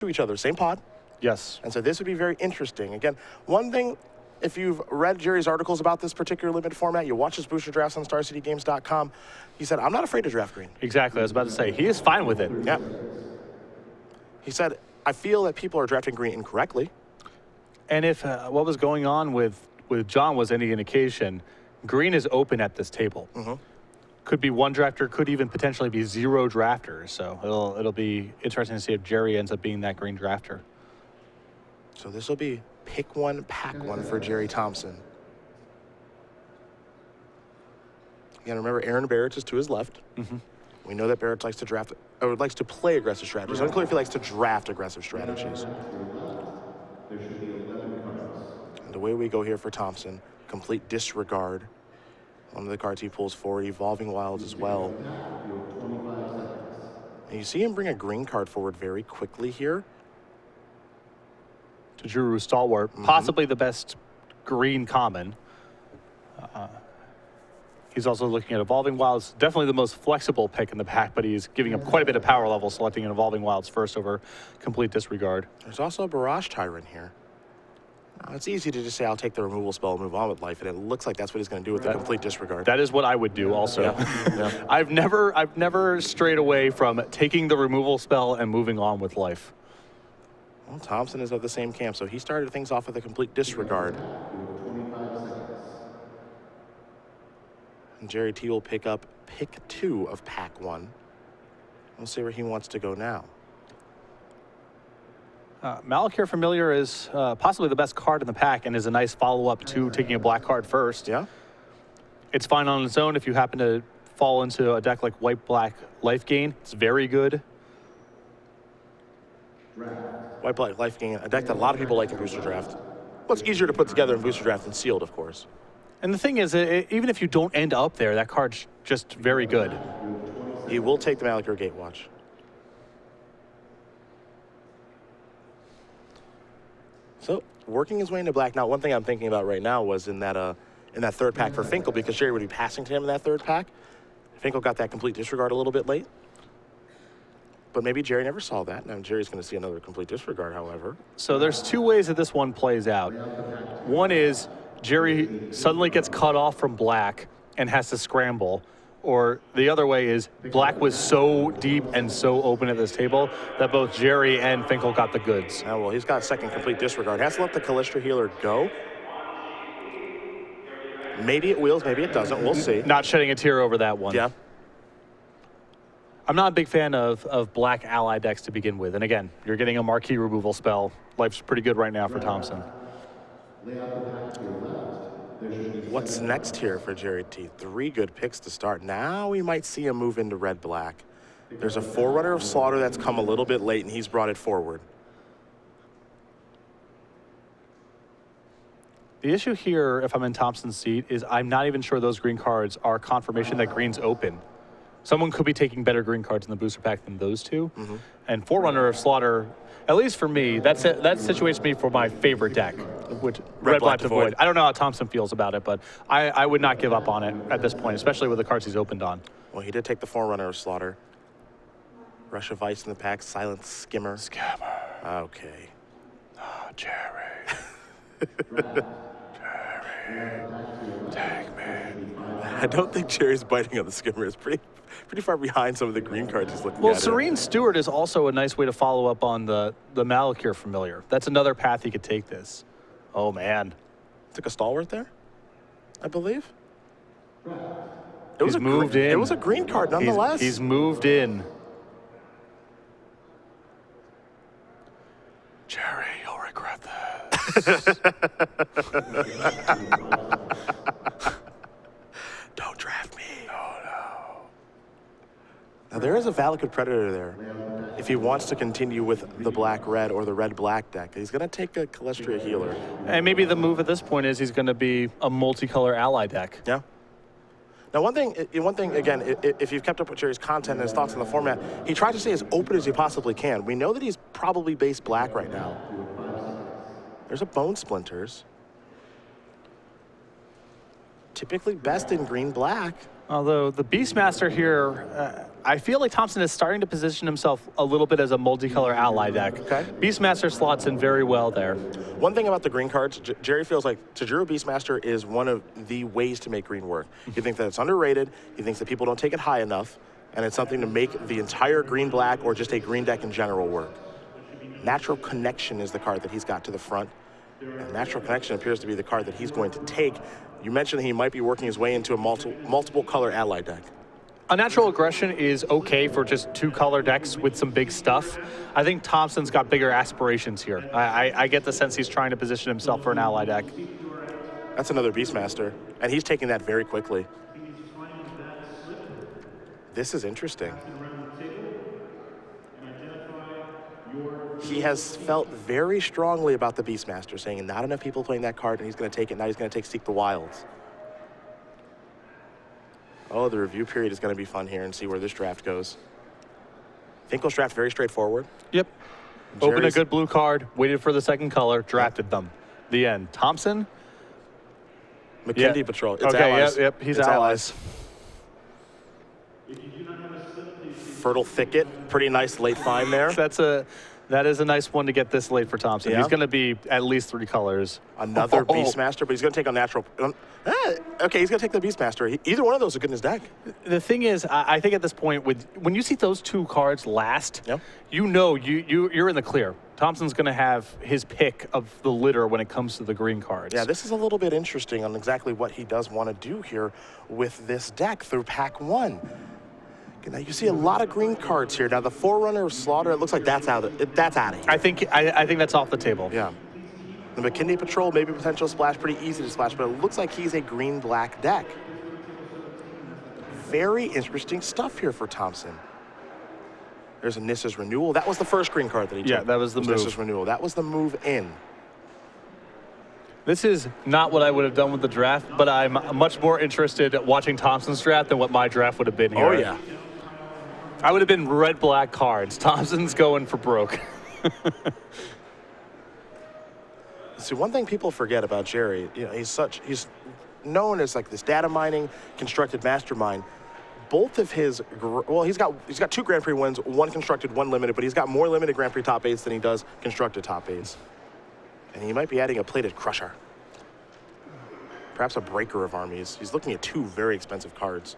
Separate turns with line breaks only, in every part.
to each other, same pod.
Yes.
And so this would be very interesting. Again, one thing, if you've read Gerry's articles about this particular limited format, you watch his booster drafts on StarCityGames.com, he said, I'm not afraid to draft green.
Exactly. I was about to say, he is fine with it.
Yeah. He said, I feel that people are drafting green incorrectly.
And if what was going on with John was any indication, green is open at this table. Could be one drafter, could even potentially be 0 drafters. So it'll be interesting to see if Gerry ends up being that green drafter.
So this will be pick one, pack one for Gerry Thompson. Again, remember Aaron Barrett is to his left. We know that Barrett likes to draft, or likes to play aggressive strategies. It's unclear if he likes to draft aggressive strategies. And away we go here for Thompson. Complete disregard. One of the cards he pulls forward, Evolving Wilds as well. And you see him bring a green card forward very quickly here.
To Drew Stalwart, possibly the best green common. He's also looking at Evolving Wilds, definitely the most flexible pick in the pack, but he's giving up quite a bit of power level, selecting an Evolving Wilds first over Complete Disregard.
There's also a Barrage Tyrant here. Now, it's easy to just say, I'll take the removal spell and move on with life, and it looks like that's what he's going to do with the Complete Disregard.
That is what I would do also.
Yeah.
I've never strayed away from taking the removal spell and moving on with life.
Well, Thompson is of the same camp, so he started things off with a Complete Disregard. And Gerry T will pick up pick 2 of pack 1. We'll see where he wants to go now.
Malakir Familiar is possibly the best card in the pack and is a nice follow-up to taking a black card first.
Yeah.
It's fine on its own if you happen to fall into a deck like White-Black Life Gain. It's very good.
White-Black Life Gain, a deck that a lot of people like in Booster Draft. Well, it's easier to put together in Booster Draft than Sealed, of course.
And the thing is, even if you don't end up there, that card's just very good.
He will take the Malakir Gatewatch. So, working his way into black. Now, one thing I'm thinking about right now was in that third pack for Finkel, because Gerry would be passing to him in that third pack. Finkel got that Complete Disregard a little bit late. But maybe Gerry never saw that. Now Jerry's going to see another Complete Disregard, however.
So there's 2 ways that this one plays out. One is Gerry suddenly gets cut off from black and has to scramble. Or the other way is black was so deep and so open at this table that both Gerry and Finkel got the goods.
Oh, well, he's got a second Complete Disregard. Has to let the Kallistra Healer go. Maybe it wheels, maybe it doesn't. We'll see.
Not shedding a tear over that one.
Yeah.
I'm not a big fan of black ally decks to begin with. And again, you're getting a marquee removal spell. Life's pretty good right now for Thompson.
What's next here for Gerry T? 3 good picks to start. Now we might see him move into red-black. There's a Forerunner of Slaughter that's come a little bit late, and he's brought it forward.
The issue here, if I'm in Thompson's seat, is I'm not even sure those green cards are confirmation that green's open. Someone could be taking better green cards in the booster pack than those 2. And Forerunner of Slaughter, at least for me, that situates me for my favorite deck, which Red, Black, Void. I don't know how Thompson feels about it, but I would not give up on it at this point, especially with the cards he's opened on.
Well, he did take the Forerunner of Slaughter. Rush of Ice in the pack, Silent Skimmer. Okay.
Oh, Gerry. Gerry, take me.
I don't think Gerry's biting on the Skimmer. It's pretty far behind some of the green cards he's looking at.
Well, Serene Steward is also a nice way to follow up on the Malakir Familiar. That's another path he could take this. Oh, man.
Took a Stalwart there, I believe.
He's moved in.
It was a green card, nonetheless.
He's moved in. Gerry, you'll regret this.
Don't draft me. No. Now, there is a Valakut Predator there. If he wants to continue with the black-red or the red-black deck, he's going to take a Kallistra Healer.
And maybe the move at this point is he's going to be a multicolor ally deck.
Yeah. Now, one thing again, if you've kept up with Gerry's content and his thoughts on the format, he tried to stay as open as he possibly can. We know that he's probably base black right now. There's a Bone Splinters. Typically best in green-black.
Although the Beastmaster here, I feel like Thompson is starting to position himself a little bit as a multicolor ally deck.
Okay.
Beastmaster slots in very well there.
One thing about the green cards, Gerry feels like Tajiro Beastmaster is one of the ways to make green work. He thinks that it's underrated. He thinks that people don't take it high enough, and it's something to make the entire green-black or just a green deck in general work. Natural Connection is the card that he's got to the front. And Natural Connection appears to be the card that he's going to take. You mentioned that he might be working his way into a multiple color ally deck.
A Natural Aggression is okay for just 2-color decks with some big stuff. I think Thompson's got bigger aspirations here. I get the sense he's trying to position himself for an ally deck.
That's another Beastmaster, and he's taking that very quickly. This is interesting. He has felt very strongly about the Beastmaster, saying not enough people playing that card, and he's going to take it. Now he's going to take Seek the Wilds. Oh, the review period is going to be fun here and see where this draft goes. Finkel's draft very straightforward.
Yep. Opened a good blue card, waited for the second color, drafted them. The end. Thompson?
McKinley Patrol. It's
okay,
allies.
yep, he's
it's
allies.
Fertile Thicket, pretty nice late find there.
That is a nice one to get this late for Thompson.
Yeah.
He's going to be at least 3 colors.
Another Beastmaster, but he's going to take a natural. Okay, he's going to take the Beastmaster. Either one of those are good in his deck.
The thing is, I think at this point, when you see those 2 cards last,
Yep.
you know you're in the clear. Thompson's going to have his pick of the litter when it comes to the green cards.
Yeah, this is a little bit interesting on exactly what he does want to do here with this deck through pack 1. Now you see a lot of green cards here. Now the Forerunner of Slaughter, it looks like that's out of here.
I think that's off the table.
Yeah. The McKinley Patrol, maybe potential splash, pretty easy to splash, but it looks like he's a green-black deck. Very interesting stuff here for Thompson. There's a Nissa's Renewal. That was the first green card that he took.
Yeah, that was the move.
Nissa's Renewal. That was the move in.
This is not what I would have done with the draft, but I'm much more interested in watching Thompson's draft than what my draft would have been here.
Oh, yeah.
I would have been red-black cards. Thompson's going for broke.
See, one thing people forget about Gerry, he's known as like this data mining, constructed mastermind. Both of his, he's got 2 Grand Prix wins, 1 constructed, 1 limited, but he's got more limited Grand Prix top 8s than he does constructed top 8s. And he might be adding a plated Crusher. Perhaps a Breaker of Armies. He's looking at 2 very expensive cards.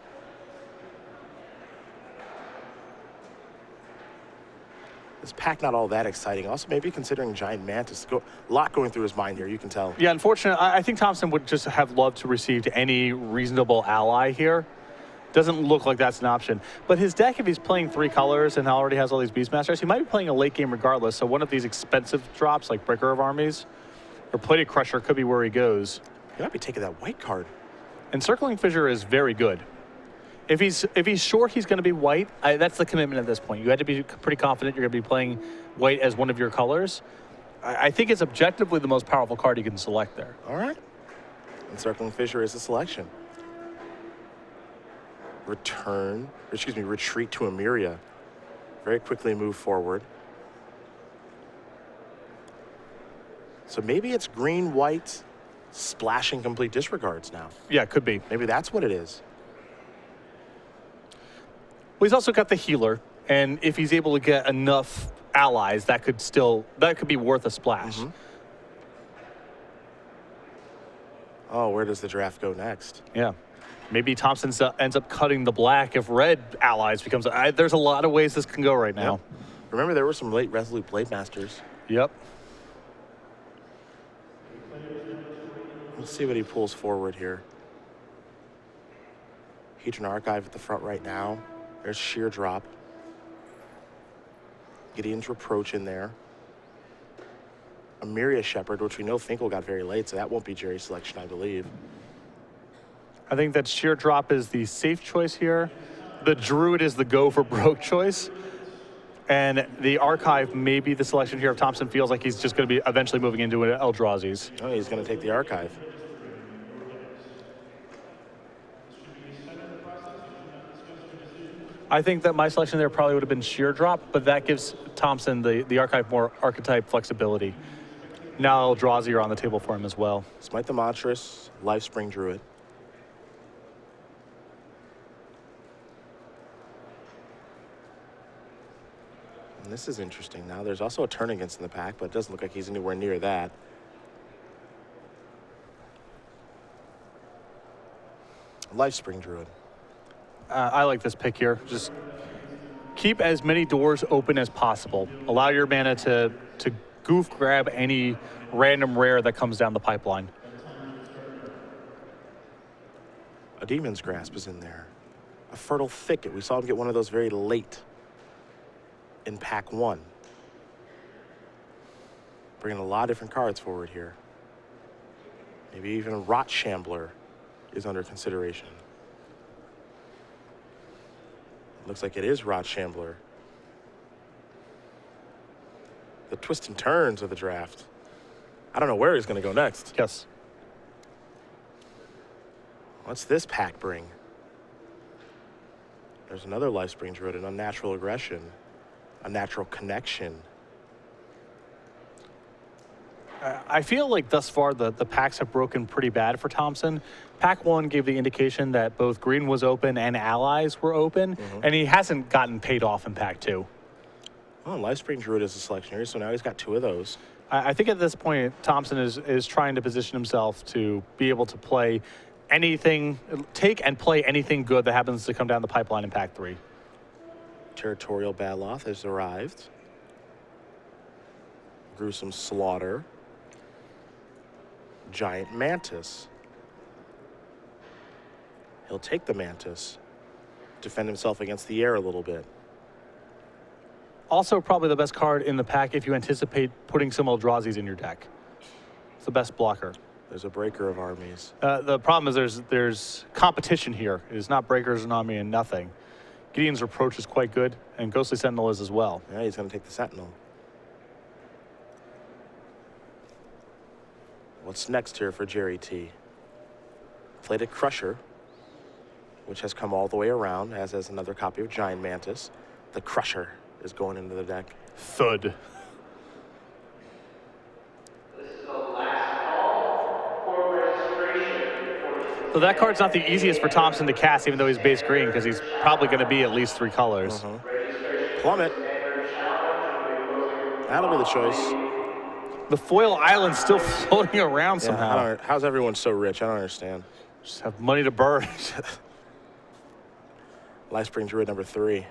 This pack not all that exciting. Also, maybe considering Giant Mantis. A lot going through his mind here, you can tell.
Yeah, unfortunately, I think Thompson would just have loved to receive any reasonable ally here. Doesn't look like that's an option. But his deck, if he's playing 3 colors and already has all these Beastmasters, he might be playing a late game regardless. So one of these expensive drops, like Breaker of Armies or Plated Crusher, could be where he goes.
He might be taking that white card.
And Circling Fissure is very good. If he's sure he's going to be white, that's the commitment at this point. You had to be pretty confident you're going to be playing white as one of your colors. I think it's objectively the most powerful card you can select there.
All right. And Circling Fissure is a selection. Retreat to Emiria. Very quickly move forward. So maybe it's green, white, splashing complete disregards now.
Yeah, it could be.
Maybe that's what it is.
Well, he's also got the healer, and if he's able to get enough allies, that could be worth a splash.
Mm-hmm. Oh, where does the draft go next?
Yeah. Maybe Thompson ends up cutting the black if red allies becomes... there's a lot of ways this can go right now.
Yep. Remember, there were some late Resolute Blade Masters.
Yep.
Let's see what he pulls forward here. Hedron Archive at the front right now. There's Sheer Drop. Gideon's Reproach in there. Emiria Shepherd, which we know Finkel got very late, so that won't be Gerry's selection, I believe.
I think that Sheer Drop is the safe choice here. The Druid is the go for broke choice. And the Archive may be the selection here if Thompson feels like he's just going to be eventually moving into an Eldrazi's.
Oh, he's going to take the Archive.
I think that my selection there probably would have been Sheer Drop, but that gives Thompson, the Archive, more archetype flexibility. Now Eldrazi are on the table for him as well.
Smite the Monstrous, Lifespring Druid. this is interesting now. There's also a turn against in the pack, but it doesn't look like he's anywhere near that. Lifespring Druid.
I like this pick here. Just keep as many doors open as possible. Allow your mana to goof grab any random rare that comes down the pipeline.
A Demon's Grasp is in there. A Fertile Thicket. We saw him get one of those very late in pack 1. Bringing a lot of different cards forward here. Maybe even a Rot Shambler is under consideration. Looks like it is Rot Shambler. The twists and turns of the draft. I don't know where he's going to go next.
Yes.
What's this pack bring? There's another Lifespring Druid, an Unnatural Aggression, a Natural Connection.
I feel like thus far the packs have broken pretty bad for Thompson. Pack 1 gave the indication that both green was open and allies were open, and he hasn't gotten paid off in pack 2.
Oh, Lifespring Druid is a selection here, so now he's got 2 of those.
I think at this point, Thompson is trying to position himself to be able to play anything, take and play anything good that happens to come down the pipeline in pack 3.
Territorial Batloth has arrived. Gruesome Slaughter. Giant Mantis. He'll take the Mantis, defend himself against the air a little bit.
Also, probably the best card in the pack if you anticipate putting some Eldrazi's in your deck. It's the best blocker.
There's a Breaker of Armies.
The problem is there's competition here. It is not Breakers and Army and nothing. Gideon's Reproach is quite good, and Ghostly Sentinel is as well.
Yeah, he's going to take the Sentinel. What's next here for Gerry T? Played a Crusher, which has come all the way around, as has another copy of Giant Mantis. The Crusher is going into the deck.
Thud. So that card's not the easiest for Thompson to cast, even though he's base green, because he's probably going to be at least 3 colors.
Plummet. That'll be the choice.
The foil island's still floating around
Yeah,
somehow.
how's everyone so rich? I don't understand.
Just have money to burn.
Lifespring Druid number 3.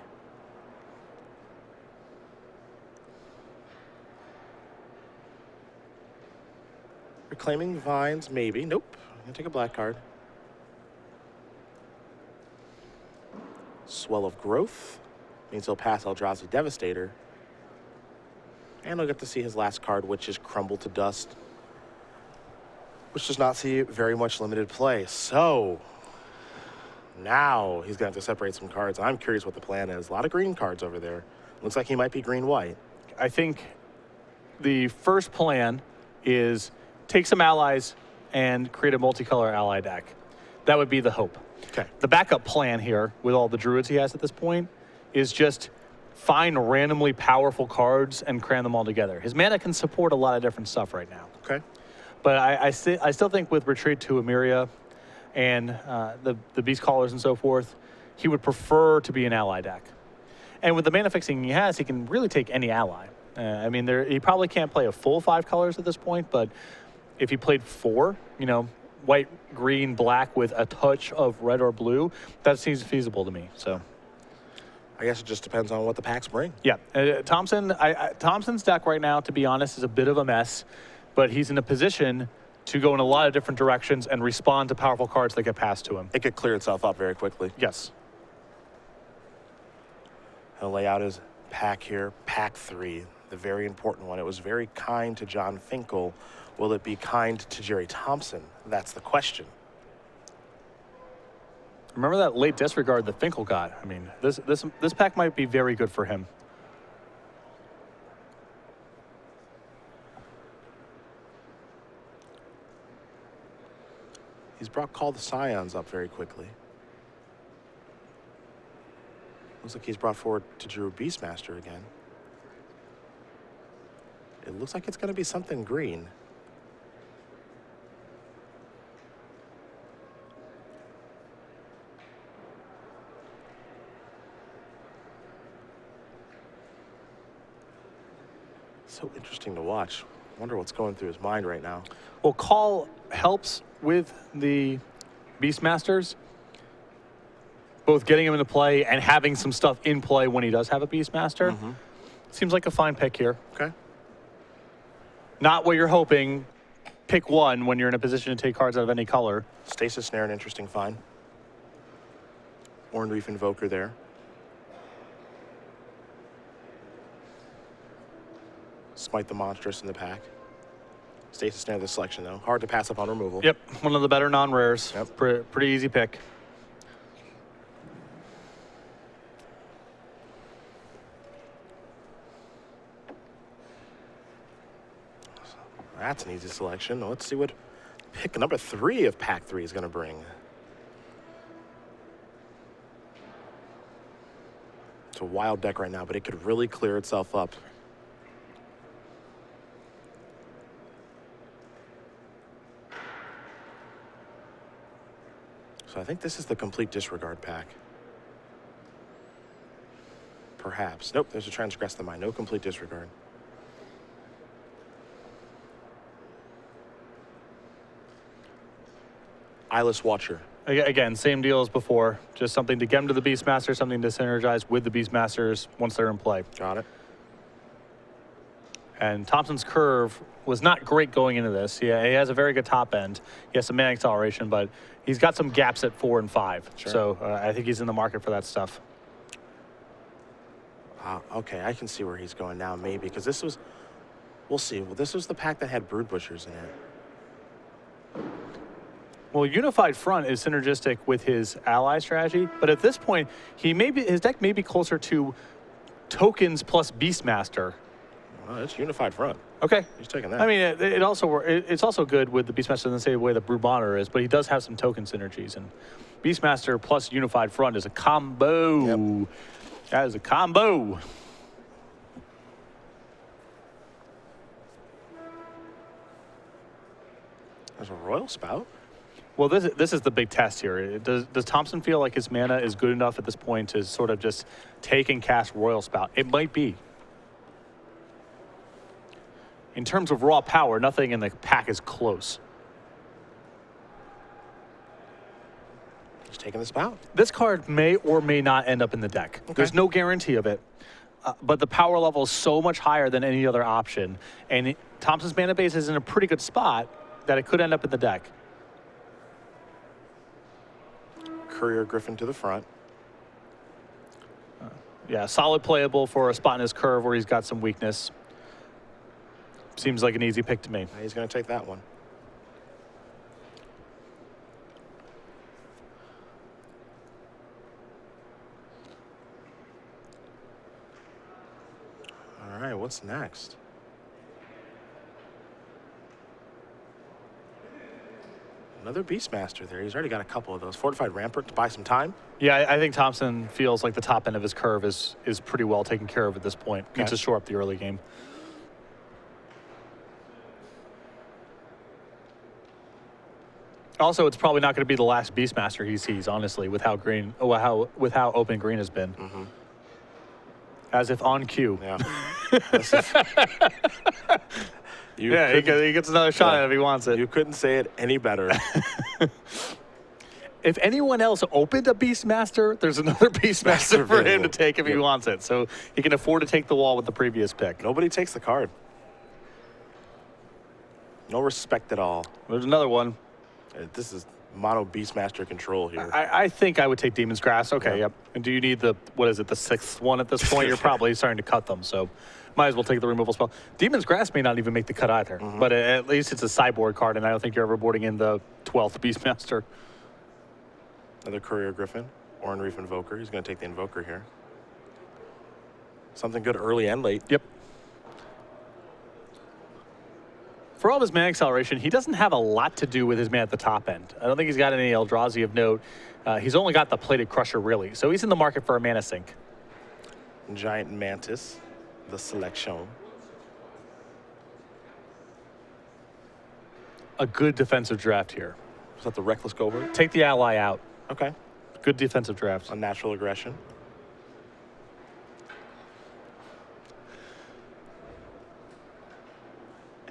Reclaiming Vines, maybe. Nope. I'm going to take a black card. Swell of Growth. Means he'll pass Eldrazi Devastator. And he'll get to see his last card, which is Crumble to Dust, which does not see very much limited play. So now he's going to have to separate some cards. I'm curious what the plan is. A lot of green cards over there. Looks like he might be green-white.
I think the first plan is take some allies and create a multicolor ally deck. That would be the hope.
Okay.
The backup plan here, with all the druids he has at this point, is just find randomly powerful cards and cram them all together. His mana can support a lot of different stuff right now.
Okay.
But I still think with Retreat to Emeria and the Beast Callers and so forth, he would prefer to be an ally deck. And with the mana fixing he has, he can really take any ally. I mean, he probably can't play a full 5 colors at this point, but if he played 4, white, green, black with a touch of red or blue, that seems feasible to me. So
I guess it just depends on what the packs bring.
yeah, Thompson's deck right now, to be honest, is a bit of a mess, but he's in a position to go in a lot of different directions and respond to powerful cards that get passed to him.
It could clear itself up very quickly.
Yes.
He'll lay out his pack here. Pack 3, the very important one. It was very kind to John Finkel. Will it be kind to Gerry Thompson? That's the question.
Remember that late disregard that Finkel got? I mean, this pack might be very good for him.
He's brought Call the Scions up very quickly. Looks like he's brought forward to Drew Beastmaster again. It looks like it's going to be something green. interesting to watch. I wonder what's going through his mind right now.
Well, call helps with the Beastmasters, both getting him into play and having some stuff in play when he does have a Beastmaster. Seems like a fine pick here.
Okay.
Not what you're hoping. Pick one when you're in a position to take cards out of any color.
Stasis Snare, an interesting find. Orange Reef Invoker there. Smite the Monstrous in the pack. Stasis Snare the selection, though. Hard to pass up on removal.
Yep, one of the better non-rares.
Yep.
Pretty easy pick.
That's an easy selection. Let's see what pick number 3 of pack 3 is going to bring. It's a wild deck right now, but it could really clear itself up. So I think this is the complete disregard pack. Perhaps. Nope, there's a Transgress the Mind. No complete disregard. Eyeless Watcher.
Again, same deal as before. Just something to get them to the Beastmaster, something to synergize with the Beastmasters once they're in play.
Got it.
And Thompson's curve was not great going into this. Yeah, he has a very good top end. He has some man acceleration, but he's got some gaps at 4 and 5.
Sure.
So I think he's in the market for that stuff.
Okay, I can see where he's going now, maybe, because this was, we'll see. Well, this was the pack that had Brood Butchers in it.
Well, Unified Front is synergistic with his ally strategy, but at this point, his deck may be closer to tokens plus Beastmaster.
Well, it's Unified Front.
Okay.
He's taking that.
I mean, it's also good with the Beastmaster in the same way that Brood Monitor is, but he does have some token synergies, and Beastmaster plus Unified Front is a combo.
Yep.
That is a combo.
There's a Royal Spout.
Well, this is the big test here. Does Thompson feel like his mana is good enough at this point to sort of just take and cast Royal Spout? It might be. In terms of raw power, nothing in the pack is close.
He's taking the Spout.
This card may or may not end up in the deck.
Okay.
There's no guarantee of it. But the power level is so much higher than any other option. And Thompson's mana base is in a pretty good spot that it could end up in the deck.
Courier Griffin to the front.
Yeah, solid playable for a spot in his curve where he's got some weakness. Seems like an easy pick to me.
He's going to take that one. All right, what's next? Another Beastmaster there. He's already got a couple of those. Fortified Rampart to buy some time.
Yeah, I think Thompson feels like the top end of his curve is pretty well taken care of at this point.
Okay.
Needs to shore up the early game. Also, it's probably not going to be the last Beastmaster he sees, honestly, with how open green has been.
Mm-hmm.
As if on cue.
Yeah.
He gets another shot at it if he wants it.
You couldn't say it any better.
If anyone else opened a Beastmaster, there's another Beastmaster for him to take if he wants it. So he can afford to take the wall with the previous pick.
Nobody takes the card. No respect at all.
There's another one.
This is mono Beastmaster control here.
I think I would take Demon's Grasp. Okay, yep. And do you need the 6th one at this point? You're probably starting to cut them, so might as well take the removal spell. Demon's Grasp may not even make the cut either, but at least it's a sideboard card, and I don't think you're ever boarding in the 12th Beastmaster.
Another Courier Griffin, Oran Reef Invoker. He's going to take the Invoker here. Something good early and late.
Yep. For all of his mana acceleration, he doesn't have a lot to do with his mana at the top end. I don't think he's got any Eldrazi of note. He's only got the Plated Crusher, really. So he's in the market for a mana sink.
Giant Mantis, the selection.
A good defensive draft here.
Is that the Reckless Gober?
Take the ally out.
Okay.
Good defensive draft.
Unnatural Aggression.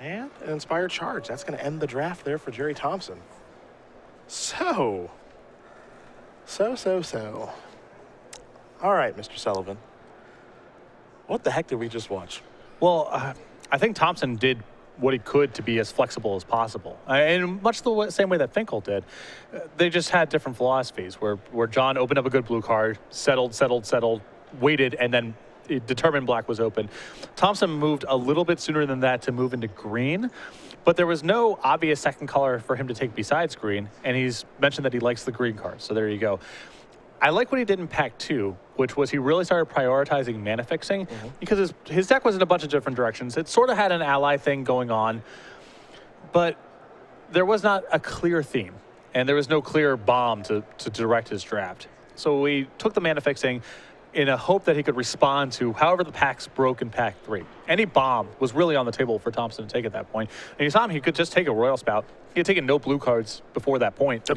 And an Inspired Charge. That's going to end the draft there for Gerry Thompson. So. All right, Mr. Sullivan. What the heck did we just watch?
Well, I think Thompson did what he could to be as flexible as possible. In much the same way that Finkel did. They just had different philosophies where John opened up a good blue card, settled, waited, and then it determined black was open. Thompson moved a little bit sooner than that to move into green, but there was no obvious second color for him to take besides green, and he's mentioned that he likes the green card, so there you go. I like what he did in Pack 2, which was he really started prioritizing mana fixing because his deck was in a bunch of different directions. It sort of had an ally thing going on, but there was not a clear theme, and there was no clear bomb to direct his draft. So we took the mana fixing in a hope that he could respond to however the packs broke in Pack 3. Any bomb was really on the table for Thompson to take at that point. And you saw him, he could just take a Royal Spout. He had taken no blue cards before that point.